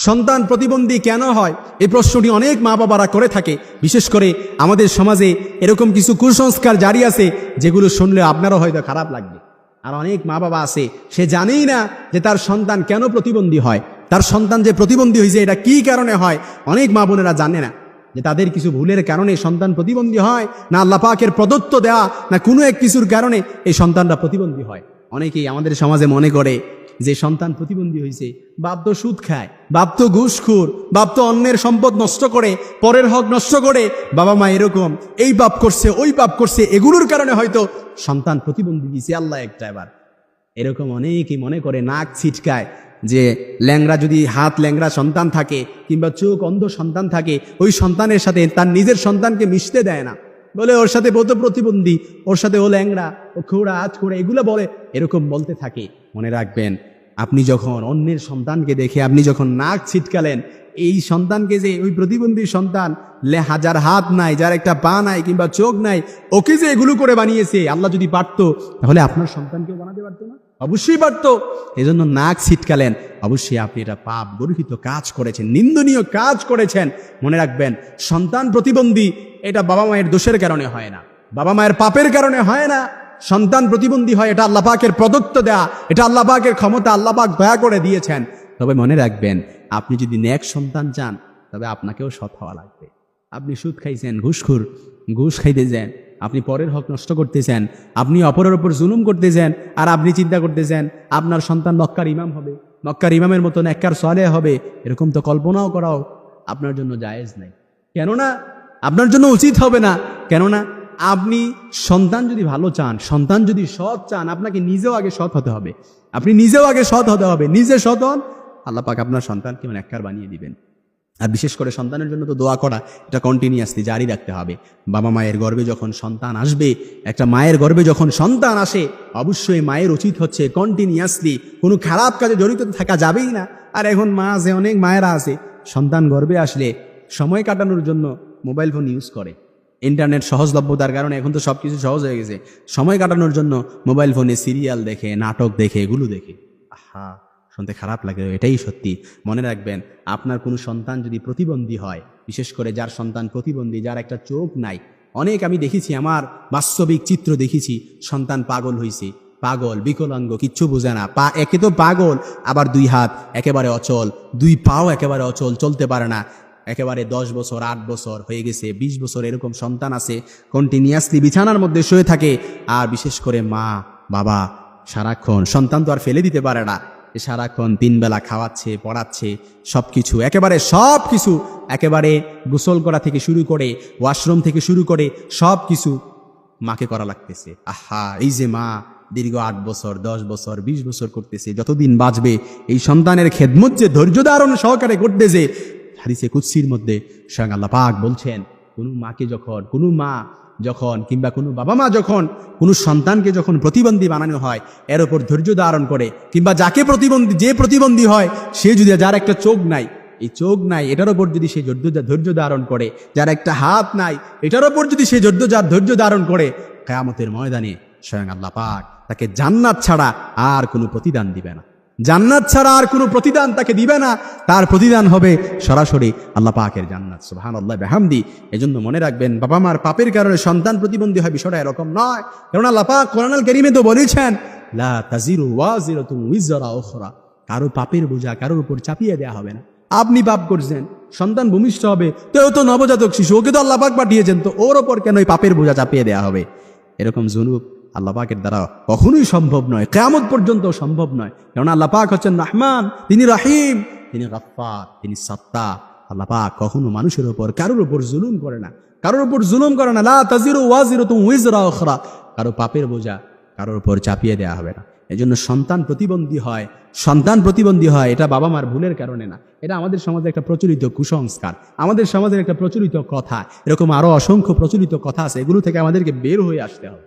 সন্তান প্রতিবন্ধী কেন হয় এই প্রশ্নটি অনেক মা বাবারা করে থাকে। বিশেষ করে আমাদের সমাজে এরকম কিছু কুসংস্কার জারি আছে যেগুলো শুনলে আপনারও হয়তো খারাপ লাগবে। আর অনেক মা বাবা আছে সে জানেই না যে তার সন্তান কেন প্রতিবন্ধী হয়, তার সন্তান যে প্রতিবন্ধী হয়েছে এটা কি কারণে হয়। অনেক মা বোনেরা জানে না যে তাদের কিছু ভুলের কারণে সন্তান প্রতিবন্ধী হয়, না আল্লাহ পাকের প্রদত্ত দেওয়া না কোনো এক কিছুর কারণে এই সন্তানরা প্রতিবন্ধী হয়। অনেকেই আমাদের সমাজে মনে করে যে সন্তান প্রতিবন্ধী হয়েছে, বাপ তো সুদ খায়, বাপ তো ঘুষখোর, বাপ তো অন্যের সম্পদ নষ্ট করে, পরের হক নষ্ট করে, বাবা মা এরকম এই পাপ করছে ওই পাপ করছে, এগুলোর কারণে হয়তো সন্তান প্রতিবন্ধী দিয়েছে আল্লাহ একটা। এবার এরকম অনেকেই মনে করে, নাক ছিটকায় যে ল্যাংড়া যদি হাত ল্যাংড়া সন্তান থাকে কিংবা চোখ অন্ধ সন্তান থাকে, ওই সন্তানের সাথে তার নিজের সন্তানকে মিশতে দেয় না, বলে ওর সাথে বোধ প্রতিবন্ধী, ওর সাথে ও ল্যাংড়া, ও খোড়া আজ করে এগুলো বলে, এরকম বলতে থাকে। মনে রাখবেন, আপনি যখন অন্যের সন্তানকে দেখে আপনি যখন নাক ছিটকালেন, এই সন্তানকে যে ওই প্রতিবন্ধী সন্তান, যার হাত নাই, যার একটা পা নাই কিংবা চোখ নাই, ওকে যে এগুলো করে বানিয়েছে, আল্লাহ যদি পারতো তাহলে আপনার সন্তানকেও বানাতে পারতো না? অবশ্যই পারতো। এজন্য নাক ছিটকালেন, অবশ্যই আপনি এটা পাপ গর্হিত কাজ করেছেন, নিন্দনীয় কাজ করেছেন। মনে রাখবেন, সন্তান প্রতিবন্ধী এটা বাবা মায়ের দোষের কারণে হয় না, বাবা মায়ের পাপের কারণে হয় না। সন্তান প্রতিবন্ধী হয় এটা আল্লাহ পাকের প্রদত্ত দেয়া, এটা আল্লাহ পাকের ক্ষমতা, আল্লাহ পাক দয়া করে দিয়েছেন। তবে মনে রাখবেন, আপনি যদি নেক সন্তান চান তবে আপনাকেও সৎ হওয়া লাগবে। আপনি সুদ খাইছেন, ঘুষ খাইতে যান, আপনি পরের হক নষ্ট করতেছেন, আপনি অপরের ওপর জুলুম করতেছেন, আর আপনি চিন্তা করতেছেন আপনার সন্তান মক্কার ইমাম হবে, মক্কার ইমামের মতো নেককার সালেহ হবে, এরকম তো কল্পনাও করাও আপনার জন্য জায়েজ নাই। কেননা আপনার জন্য উচিত হবে না। কেননা আপনি সন্তান যদি ভালো চান, সন্তান যদি সৎ চান, আপনাকে নিজেও আগে সৎ হতে হবে। আপনি নিজেও আগে সৎ হতে হবে। নিজে সৎ হন, আল্লাহ পাক আপনার সন্তানকে নেককার বানিয়ে দিবেন। আর বিশেষ করে সন্তানের জন্য তো দোয়া করা, এটা কন্টিনিউয়াসলি জারি রাখতে হবে। বাবা মায়ের গর্ভে যখন সন্তান আসবে, একটা মায়ের গর্ভে যখন সন্তান আসে, অবশ্যই মায়ের উচিত হচ্ছে কন্টিনিউয়াসলি কোনো খারাপ কাজে জড়িত থাকা যাবেই না। আর এখন মা আছে, অনেক মায়েরা আছে, সন্তান গর্ভে আসলে সময় কাটানোর জন্য মোবাইল ফোন ইউজ করে। ইন্টারনেট সহজলভ্যতার কারণে এখন তো সব কিছু সহজ হয়ে গেছে, সময় কাটানোর জন্য মোবাইল ফোনে সিরিয়াল দেখে, নাটক দেখে, এগুলো দেখে। আহা, শুনতে খারাপ লাগে, এটাই সত্যি। মনে রাখবেন, আপনার কোনো সন্তান যদি প্রতিবন্ধী হয়, বিশেষ করে যার সন্তান প্রতিবন্ধী, যার একটা চোখ নাই, অনেক আমি দেখেছি, আমার বাস্তবিক চিত্র দেখেছি, সন্তান পাগল হয়েছে, পাগল বিকলাঙ্গ, কিচ্ছু বোঝে না, পা একে তো পাগল, আবার দুই হাত একেবারে অচল, দুই পাও একেবারে অচল, চলতে পারে না, একেবারে 10 বছর 8 বছর হয়ে গেছে, 20 বছর এরকম সন্তান আছে, কন্টিনিউয়াসলি বিছানার মধ্যে শুয়ে থাকে। আর বিশেষ করে মা বাবা সারাক্ষণ, সন্তান তো আর ফেলে দিতে পারে না, সারাক্ষণ 3 বেলা খাওয়াচ্ছে, পড়াচ্ছে, সবকিছু একেবারে গোসল করা থেকে শুরু করে, ওয়াশরুম থেকে শুরু করে সব কিছু মাকে করা লাগতেছে। আহা, এই যে মা দীর্ঘ 8 বছর 10 বছর 20 বছর করতেছে, যতদিন বাঁচবে এই সন্তানের খেদমত যে ধৈর্য ধারণ সহকারে করতেছে, হাদিসে কুদসির মধ্যে স্বয়ং আল্লাহ পাক বলছেন, কোনো মাকে যখন, কোনো মা যখন কিংবা কোনো বাবা মা যখন কোনো সন্তানকে যখন প্রতিবন্ধী বানানো হয়, এর ওপর ধৈর্য ধারণ করে, কিংবা যে প্রতিবন্ধী হয়, সে যদি, যার একটা চোখ নাই, এই চোখ নাই, এটার ওপর যদি সে ধৈর্য ধারণ করে, যার একটা হাত নাই, এটার ওপর যদি সে ধৈর্য ধারণ করে, কিয়ামতের ময়দানে স্বয়ং আল্লাহ পাক তাকে জান্নাত ছাড়া আর কোনো প্রতিদান দিবে না, জান্নাত ছাড়া আর কোনো প্রতিদান তাকে দিবে না। তার প্রতিদান হবে সরাসরি আল্লাহ পাকের জান্নাত। সুবহানাল্লাহ বিহামদি। এজন্য মনে রাখবেন, বাবা মার পাপের কারণে সন্তান প্রতিবন্ধী হয়, বিষয়টা এরকম নয়। কারণ আল্লাহ পাক কোরআনুল কারীমে তো বলেছেন, লা তাজিরু ওয়াজিরাতুন উইজরা উখরা, কারো পাপের বোঝা কারোর উপর চাপিয়ে দেওয়া হবে না। আপনি পাপ করছেন, সন্তান ভূমিষ্ঠ হবে, তো নবজাতক শিশু, ওকে তো আল্লাহ পাক পাঠিয়েছেন, তো ওর ওপর কেন এই পাপের বোঝা চাপিয়ে দেওয়া হবে? এরকম জুনুব আল্লাহ পাকের দ্বারা কখনোই সম্ভব নয়, কিয়ামত পর্যন্ত সম্ভব নয়। কারণ আল্লাহ পাক হচ্ছেন রহমান, তিনি রহিম, তিনি গফফার, তিনি সত্তার। আল্লাহ পাক কখনো মানুষের উপর কারোর উপর জুলুম করে না, লা তাজিরু ওয়াজিরাতুন উইজরা উখরা, কারো পাপের বোঝা কারোর উপর চাপিয়ে দেওয়া হবে না। এজন্য সন্তান প্রতিবন্ধী হয় এটা বাবা মার ভুলের কারণে না, এটা আমাদের সমাজে একটা প্রচলিত কুসংস্কার, আমাদের সমাজের একটা প্রচলিত কথা। এরকম আরো অসংখ্য প্রচলিত কথা আছে, এগুলো থেকে আমাদেরকে বের হয়ে আসতে হবে।